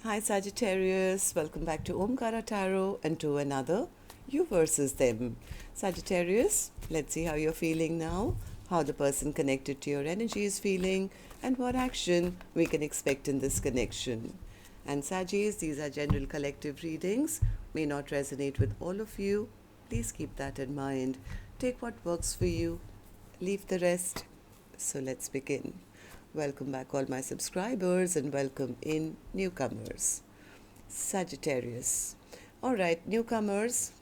Hi Sagittarius, welcome back to Omkaratarot and to another You versus Them. Sagittarius, let's see how you're feeling now, how the person connected to your energy is feeling, and what action we can expect in this connection. And Sagittarius, these are general collective readings, may not resonate with all of you. Please keep that in mind. Take what works for you, leave the rest. So let's begin. Welcome back all my subscribers and welcome in newcomers. Sagittarius. Alright, newcomers,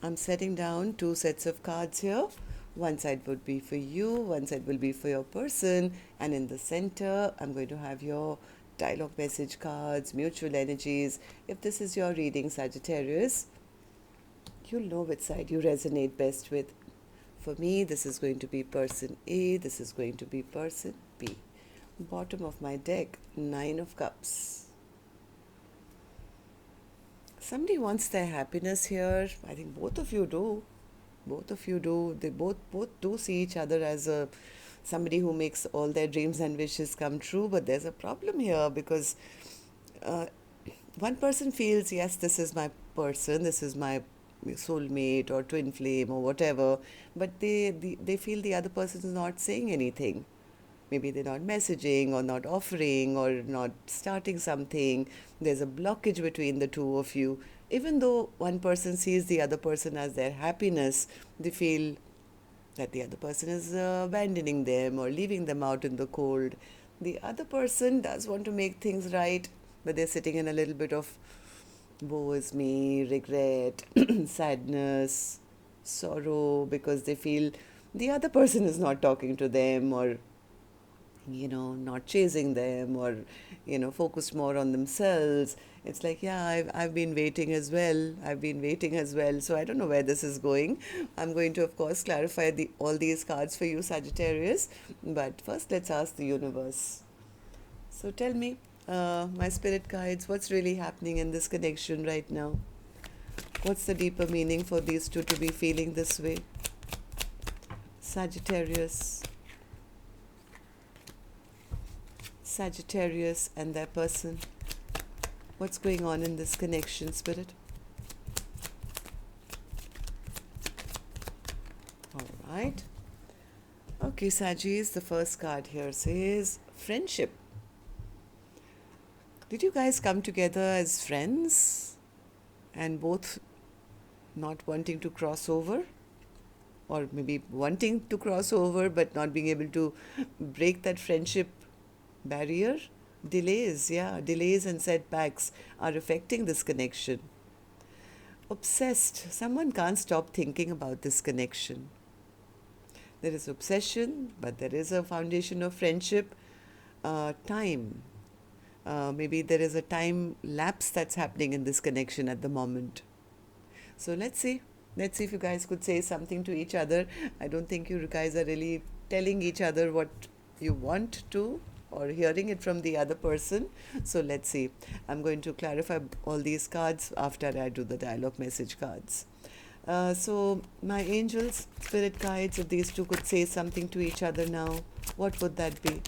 I'm setting down two sets of cards here. One side would be for you, one side will be for your person, and in the center I'm going to have your dialogue message cards, mutual energies. If this is your reading, Sagittarius, you'll know which side you resonate best with. For me, this is going to be person A, this is going to be person B. Bottom of my deck, 9 of Cups. Somebody wants their happiness here. I think both of you do. Both of you do. They both do see each other as somebody who makes all their dreams and wishes come true. But there's a problem here because one person feels, yes, this is my person, this is my soulmate or twin flame or whatever, but they feel the other person is not saying anything. Maybe they're not messaging or not offering or not starting something. There's a blockage between the two of you. Even though one person sees the other person as their happiness, they feel that the other person is abandoning them or leaving them out in the cold. The other person does want to make things right, but they're sitting in a little bit of woe is me, regret, sadness, sorrow, because they feel the other person is not talking to them or, not chasing them or, focused more on themselves. It's like, yeah, I've been waiting as well. I've been waiting as well. So I don't know where this is going. I'm going to, of course, clarify all these cards for you, Sagittarius. But first, let's ask the universe. So tell me, my spirit guides, what's really happening in this connection right now? What's the deeper meaning for these two to be feeling this way? Sagittarius. Sagittarius and their person. What's going on in this connection, Spirit? All right. Okay, Sagittarius, the first card here says friendship. Did you guys come together as friends and both not wanting to cross over? Or maybe wanting to cross over but not being able to break that friendship barrier? Delays and setbacks are affecting this connection. Obsessed. Someone can't stop thinking about this connection. There is obsession, but there is a foundation of friendship. Time. Maybe there is a time lapse that's happening in this connection at the moment. So let's see. Let's see if you guys could say something to each other. I don't think you guys are really telling each other what you want to or hearing it from the other person. So let's see. I'm going to clarify all these cards after I do the dialogue message cards. So my angels, spirit guides, if these two could say something to each other now, what would that be?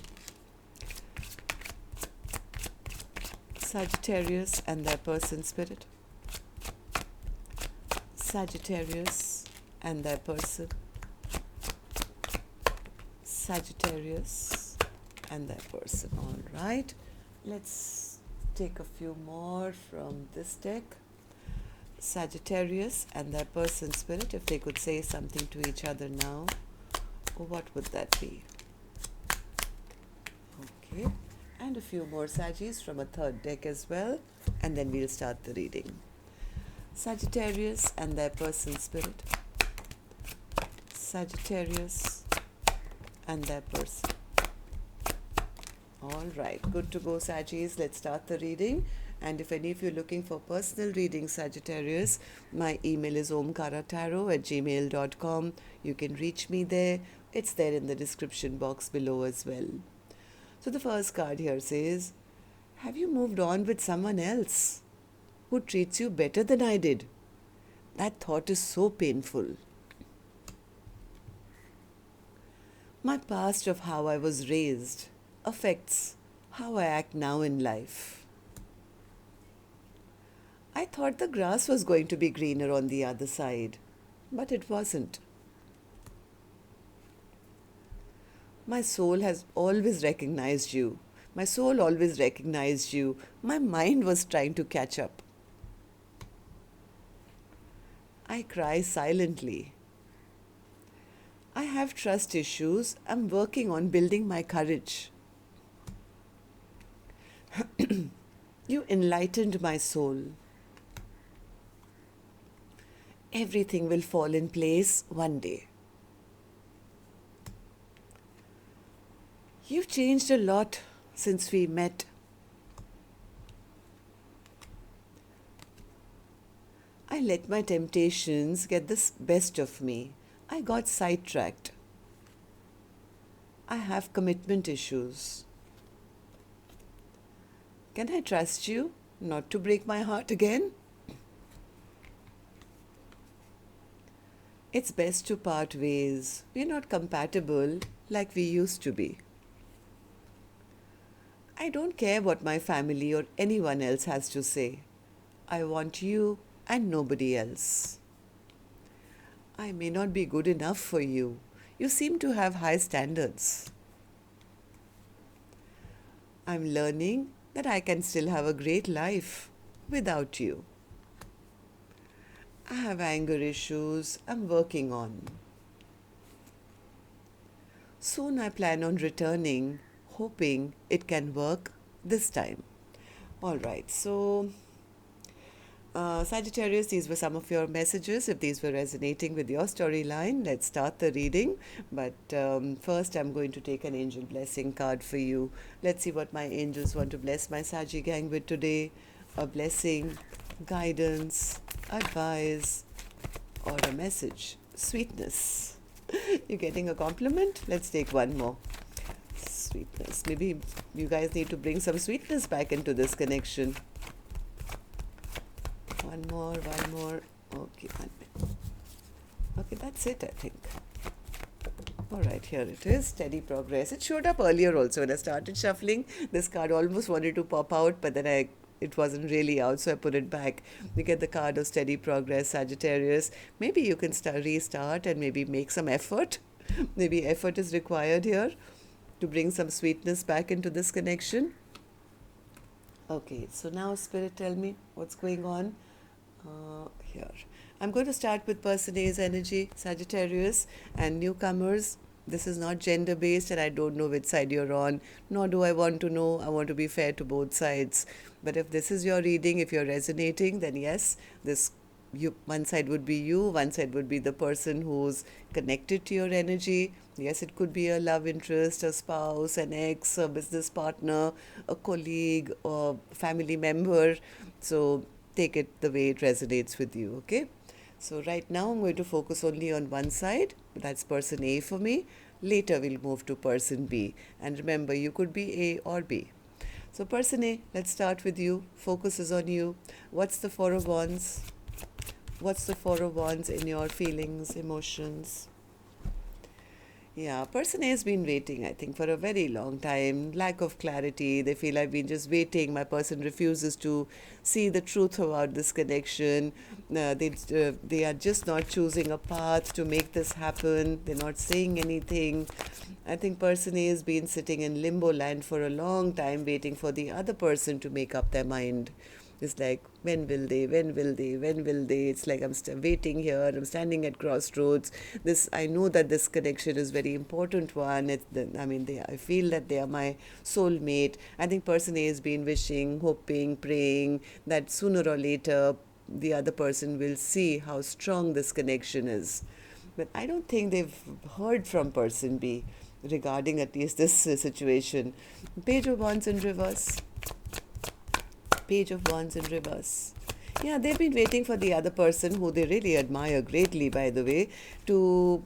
Sagittarius and their person, Spirit. Sagittarius and their person. Sagittarius and their person. All right. Let's take a few more from this deck. Sagittarius and their person, Spirit, if they could say something to each other now, what would that be? Okay. And a few more Saggis from a third deck as well, and then we'll start the reading. Sagittarius and their person, Spirit. Sagittarius and their person. All right, good to go, Saggis. Let's start the reading. And if any of you are looking for personal reading, Sagittarius, my email is omkaratarot@gmail.com. You can reach me there. It's there in the description box below as well. So the first card here says, have you moved on with someone else who treats you better than I did? That thought is so painful. My past of how I was raised affects how I act now in life. I thought the grass was going to be greener on the other side, but it wasn't. My soul has always recognized you. My soul always recognized you. My mind was trying to catch up. I cry silently. I have trust issues. I'm working on building my courage. You enlightened my soul. Everything will fall in place one day. You've changed a lot since we met. I let my temptations get the best of me. I got sidetracked. I have commitment issues. Can I trust you not to break my heart again? It's best to part ways. We're not compatible like we used to be. I don't care what my family or anyone else has to say. I want you and nobody else. I may not be good enough for you. You seem to have high standards. I'm learning that I can still have a great life without you. I have anger issues I'm working on. Soon I plan on returning, hoping it can work this time. All right, so Sagittarius, these were some of your messages. If these were resonating with your storyline, let's start the reading. But first, I'm going to take an angel blessing card for you. Let's see what my angels want to bless my Saggy gang with today. A blessing, guidance, advice, or a message. Sweetness. You're getting a compliment? Let's take one more. Sweetness. Maybe you guys need to bring some sweetness back into this connection. One more. Okay, one minute. Okay, that's it, I think. All right, here it is. Steady progress. It showed up earlier also when I started shuffling. This card almost wanted to pop out, but then it wasn't really out, so I put it back. You get the card of steady progress, Sagittarius. Maybe you can restart and maybe make some effort. Maybe effort is required here to bring some sweetness back into this connection. Okay, so now Spirit, tell me what's going on here. I'm going to start with person A's energy, Sagittarius, and newcomers. This is not gender based, and I don't know which side you're on, nor do I want to know. I want to be fair to both sides. But if this is your reading, if you're resonating, then yes, one side would be you, one side would be the person who's connected to your energy. Yes, it could be a love interest, a spouse, an ex, a business partner, a colleague, or family member. So take it the way it resonates with you, okay? So right now I'm going to focus only on one side. That's person A for me. Later we'll move to person B. And remember, you could be A or B. So person A, let's start with you. Focus is on you. What's the Four of Wands? What's the Four of Wands in your feelings, emotions? Yeah, person A has been waiting, I think, for a very long time. Lack of clarity. They feel I've been just waiting. My person refuses to see the truth about this connection. They are just not choosing a path to make this happen. They're not saying anything. I think person A has been sitting in limbo land for a long time, waiting for the other person to make up their mind. It's like, when will they? It's like I'm waiting here. I'm standing at crossroads. I know that this connection is very important one. I feel that they are my soulmate. I think person A has been wishing, hoping, praying that sooner or later the other person will see how strong this connection is. But I don't think they've heard from person B regarding at least this situation. Page of Wands in reverse. Page of Wands in reverse. Yeah, they've been waiting for the other person, who they really admire greatly, by the way, to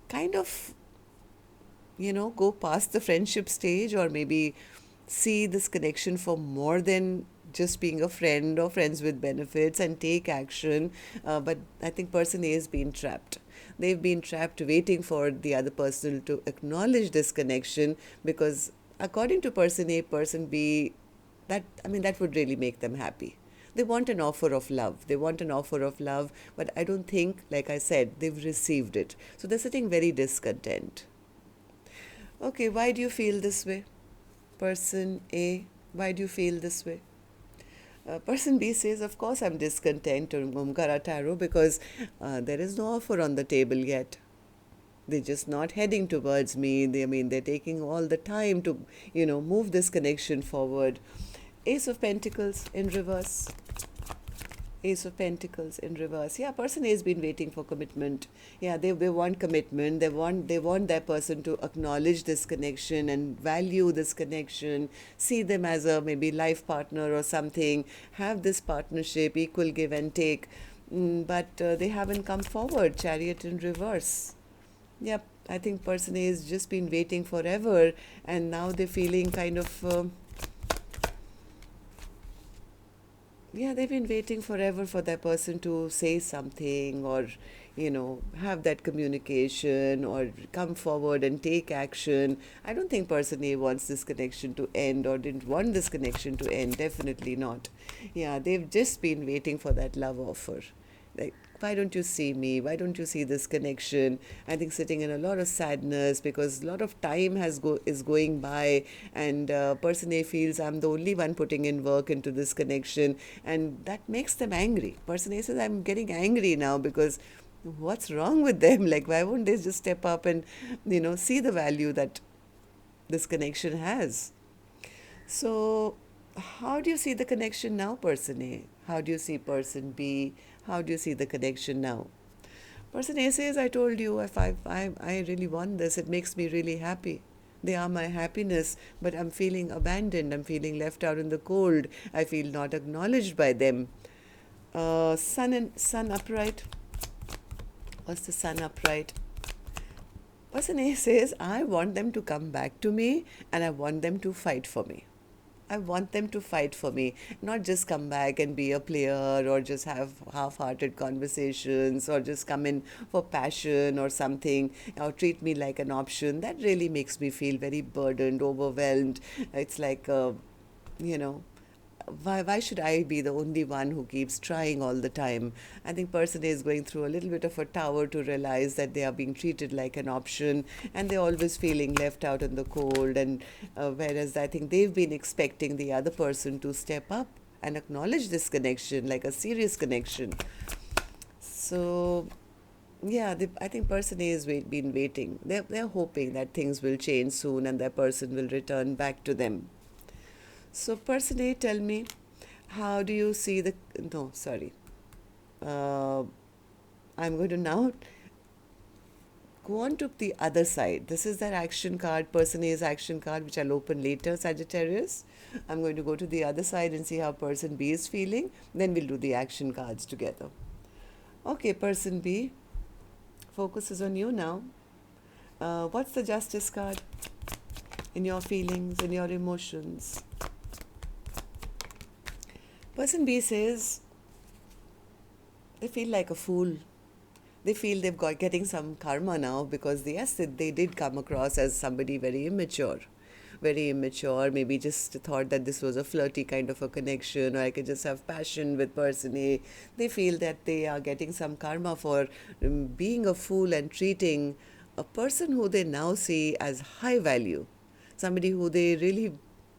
kind of, go past the friendship stage, or maybe see this connection for more than just being a friend or friends with benefits, and take action. But I think person A has been trapped. They've been trapped waiting for the other person to acknowledge this connection, because according to person A, person B, that would really make them happy. They want an offer of love. They want an offer of love, but I don't think, like I said, they've received it. So they're sitting very discontent. Okay, why do you feel this way? Person A, why do you feel this way? Person B says, of course I'm discontent on Omkaratarot because there is no offer on the table yet. They're just not heading towards me. They're taking all the time to, move this connection forward. Ace of Pentacles in reverse. Ace of Pentacles in reverse. Yeah, person A has been waiting for commitment. Yeah, they want commitment. They want that person to acknowledge this connection and value this connection. See them as a maybe life partner or something. Have this partnership, equal give and take. But they haven't come forward. Chariot in reverse. Yep, I think person A has just been waiting forever, and now they're feeling kind of. They've been waiting forever for that person to say something or, have that communication or come forward and take action. I don't think person A wants this connection to end or didn't want this connection to end. Definitely not. Yeah, they've just been waiting for that love offer. Like, why don't you see me? Why don't you see this connection? I think sitting in a lot of sadness because a lot of time is going by, and person A feels I'm the only one putting in work into this connection, and that makes them angry. Person A says, I'm getting angry now because what's wrong with them? Like, why won't they just step up and, see the value that this connection has? So how do you see the connection now, person A? How do you see person B? How do you see the connection now? Person A says, I told you, if I really want this, it makes me really happy. They are my happiness, but I'm feeling abandoned. I'm feeling left out in the cold. I feel not acknowledged by them. Sun upright. What's the sun upright? Person A says, I want them to come back to me and I want them to fight for me. I want them to fight for me, not just come back and be a player or just have half-hearted conversations or just come in for passion or something or treat me like an option. That really makes me feel very burdened, overwhelmed. It's like, why should I be the only one who keeps trying all the time? I think person A is going through a little bit of a tower to realize that they are being treated like an option and they're always feeling left out in the cold, and whereas I think they've been expecting the other person to step up and acknowledge this connection like a serious connection. So I think person A has been waiting. They're hoping that things will change soon and that person will return back to them. So person A, tell me, how do you see the... No, sorry. I'm going to now go on to the other side. This is that action card, person A's action card, which I'll open later, Sagittarius. I'm going to go to the other side and see how person B is feeling. Then we'll do the action cards together. Okay, person B, focus is on you now. What's the justice card in your feelings, in your emotions? Person B says they feel like a fool. They feel they've got getting some karma now because they did come across as somebody very immature, maybe just thought that this was a flirty kind of a connection or I could just have passion with person A. They feel that they are getting some karma for being a fool and treating a person who they now see as high value, somebody who they really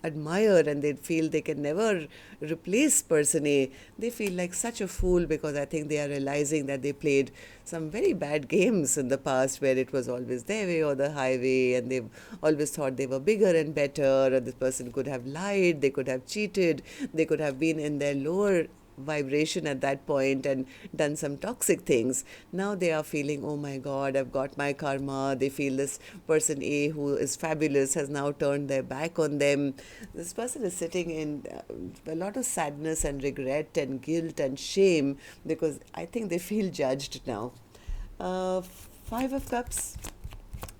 admire and they feel they can never replace person A. They feel like such a fool because I think they are realizing that they played some very bad games in the past where it was always their way or the highway, and they've always thought they were bigger and better, or this person could have lied, they could have cheated, they could have been in their lower vibration at that point and done some toxic things. Now they are feeling, oh my God, I've got my karma. They feel this person A, who is fabulous, has now turned their back on them. This person is sitting in a lot of sadness and regret and guilt and shame because I think they feel judged now. Five of Cups.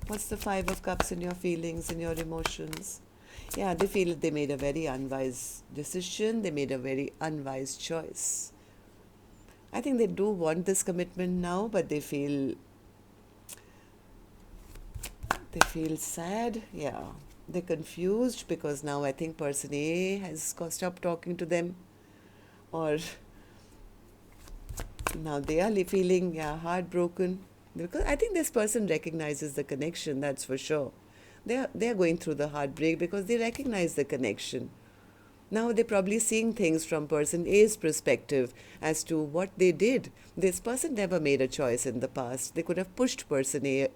What's the Five of Cups in your feelings, in your emotions? Yeah, they feel they made a very unwise decision. They made a very unwise choice. I think they do want this commitment now, but they feel sad. Yeah, they're confused because now I think person A has stopped talking to them. Or now they are feeling, yeah, heartbroken, because I think this person recognizes the connection, that's for sure. They are going through the heartbreak because they recognize the connection. Now they're probably seeing things from person A's perspective as to what they did. This person never made a choice in the past. They could have pushed person A,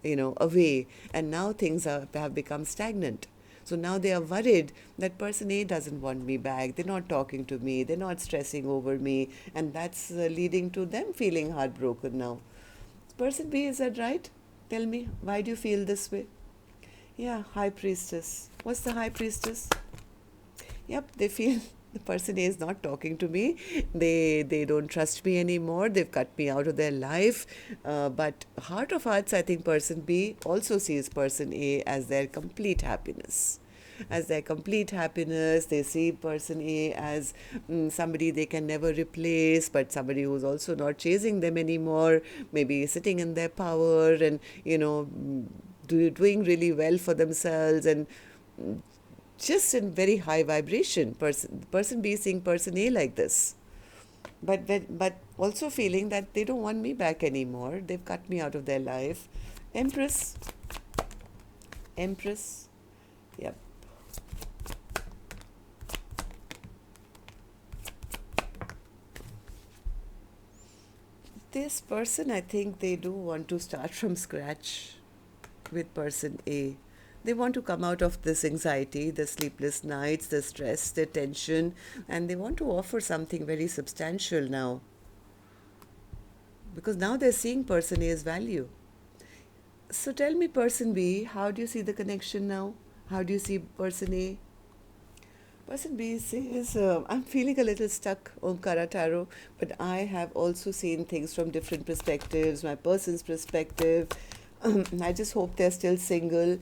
away, and now things have become stagnant. So now they are worried that person A doesn't want me back. They're not talking to me. They're not stressing over me, and that's leading to them feeling heartbroken now. Person B, is that right? Tell me, why do you feel this way? Yeah, High Priestess. What's the High Priestess? Yep, they feel the person A is not talking to me. They don't trust me anymore. They've cut me out of their life. But heart of hearts, I think person B also sees person A as their complete happiness. As their complete happiness, they see person A as somebody they can never replace, but somebody who's also not chasing them anymore, maybe sitting in their power and, doing really well for themselves, and just in very high vibration. Person B seeing person A like this, but also feeling that they don't want me back anymore. They've cut me out of their life. Empress. Yep. This person, I think they do want to start from scratch with person A. They want to come out of this anxiety, the sleepless nights, the stress, the tension, and they want to offer something very substantial now. Because now they're seeing person A's value. So tell me, person B, how do you see the connection now? How do you see person A? Person B says, I'm feeling a little stuck, Omkaratarot, but I have also seen things from different perspectives, my person's perspective. I just hope they're still single.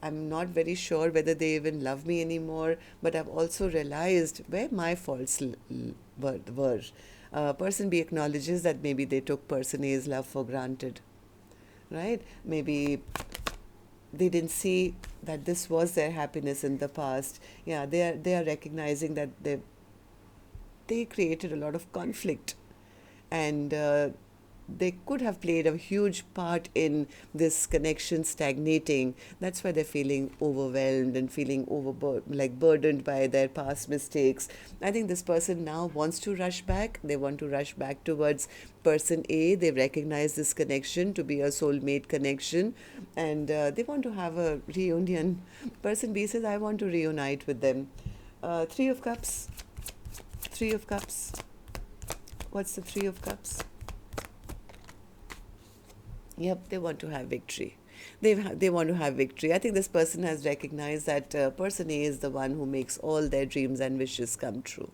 I'm not very sure whether they even love me anymore, but I've also realized where my faults were. Person B acknowledges that maybe they took person A's love for granted, right? Maybe they didn't see that this was their happiness in the past. Yeah, they are recognizing that they created a lot of conflict, and they could have played a huge part in this connection stagnating. That's why they're feeling overwhelmed and feeling burdened by their past mistakes. I think this person now wants to rush back. They want to rush back towards person A. They recognize this connection to be a soulmate connection, and they want to have a reunion. Person B says, I want to reunite with them. Three of Cups. Three of Cups. What's the Three of Cups? Yep, they want to have victory. They want to have victory. I think this person has recognized that person A is the one who makes all their dreams and wishes come true.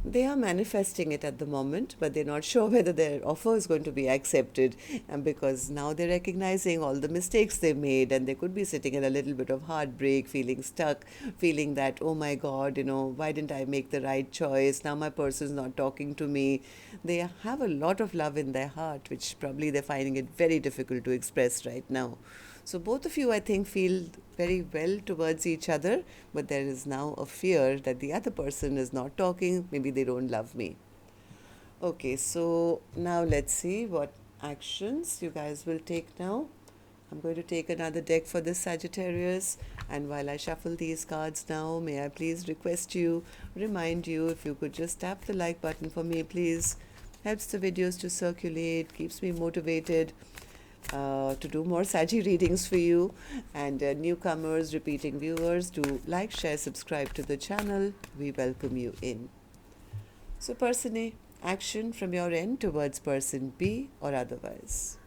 They are manifesting it at the moment, but they're not sure whether their offer is going to be accepted, because now they're recognizing all the mistakes they made, and they could be sitting in a little bit of heartbreak, feeling stuck, feeling that, oh my God, why didn't I make the right choice? Now my person's not talking to me. They have a lot of love in their heart, which probably they're finding it very difficult to express right now. So both of you, I think, feel very well towards each other, but there is now a fear that the other person is not talking, maybe they don't love me. Okay, so now let's see what actions you guys will take now. I'm going to take another deck for this Sagittarius, and while I shuffle these cards now, may I please remind you, if you could just tap the like button for me, please. Helps the videos to circulate, keeps me motivated to do more Saggy readings for you. And newcomers, repeating viewers, do like, share, subscribe to the channel. We welcome you in. So person A, action from your end towards person B or otherwise.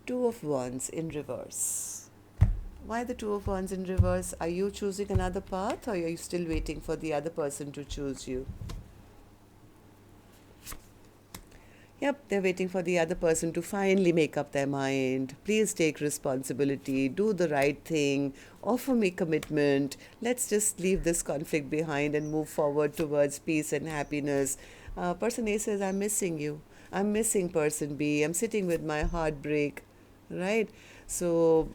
Two of Wands in reverse. Why the Two of Wands in reverse? Are you choosing another path, or are you still waiting for the other person to choose you? Yep, they're waiting for the other person to finally make up their mind. Please take responsibility, do the right thing, offer me commitment. Let's just leave this conflict behind and move forward towards peace and happiness. Person A says, I'm missing you. I'm missing person B. I'm sitting with my heartbreak, right? So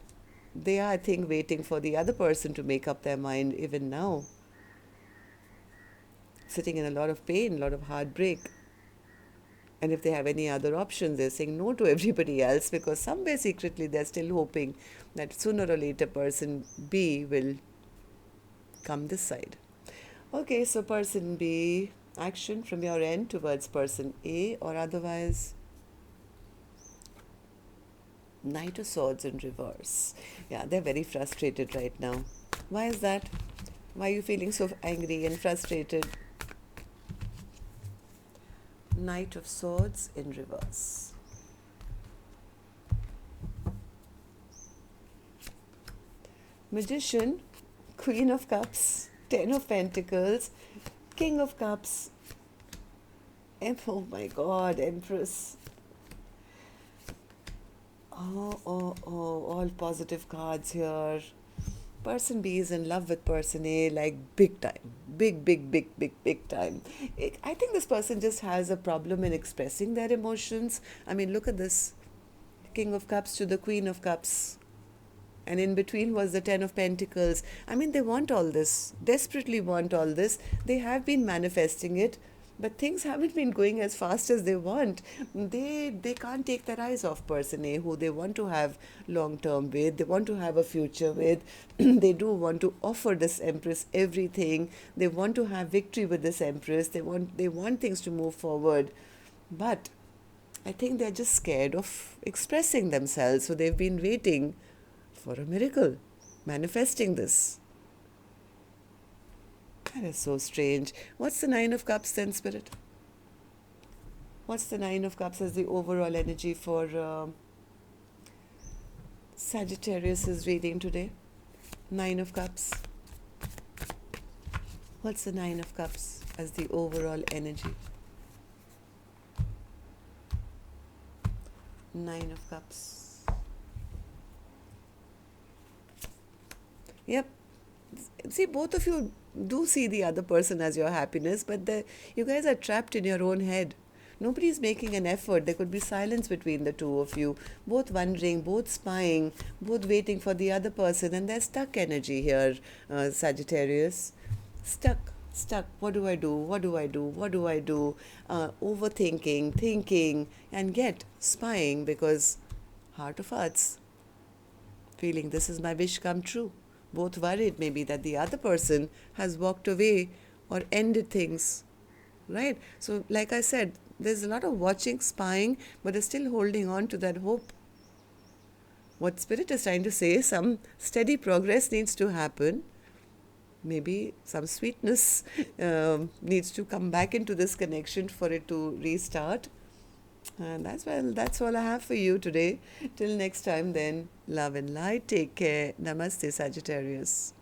they are, I think, waiting for the other person to make up their mind even now. Sitting in a lot of pain, a lot of heartbreak. And if they have any other options, they're saying no to everybody else, because somewhere secretly they're still hoping that sooner or later person B will come this side. Okay, so person B, action from your end towards person A, or otherwise Knight of Swords in reverse. Yeah, they're very frustrated right now. Why is that? Why are you feeling so angry and frustrated? Knight of Swords in reverse. Magician, Queen of Cups, Ten of Pentacles, King of Cups, oh my God, Empress. Oh, all positive cards here. Person B is in love with person A, like big time. Big time. I think this person just has a problem in expressing their emotions. I mean, look at this. King of Cups to the Queen of Cups. And in between was the Ten of Pentacles. I mean, they want all this, desperately want all this. They have been manifesting it, but things haven't been going as fast as they want. They can't take their eyes off person A, who they want to have long term with, they want to have a future with. They do want to offer this Empress everything. They want to have victory with this Empress. They want things to move forward. But I think they're just scared of expressing themselves. So they've been waiting for a miracle, manifesting this. That is so strange. What's the Nine of Cups then, Spirit? What's the Nine of Cups as the overall energy for Sagittarius' reading today? Nine of Cups. What's the Nine of Cups as the overall energy? Nine of Cups. Yep. See, both of you do see the other person as your happiness, but you guys are trapped in your own head. Nobody's making an effort. There could be silence between the two of you, both wondering, both spying, both waiting for the other person, and there's stuck energy here, Sagittarius. Stuck. What do I do? Overthinking, thinking, and yet spying, because heart of hearts, feeling this is my wish come true. Both worried maybe that the other person has walked away or ended things, right? So like I said, there's a lot of watching, spying, but they're still holding on to that hope. What Spirit is trying to say, some steady progress needs to happen. Maybe some sweetness needs to come back into this connection for it to restart. And that's all I have for you today. Till next time then, love and light. Take care. Namaste, Sagittarius.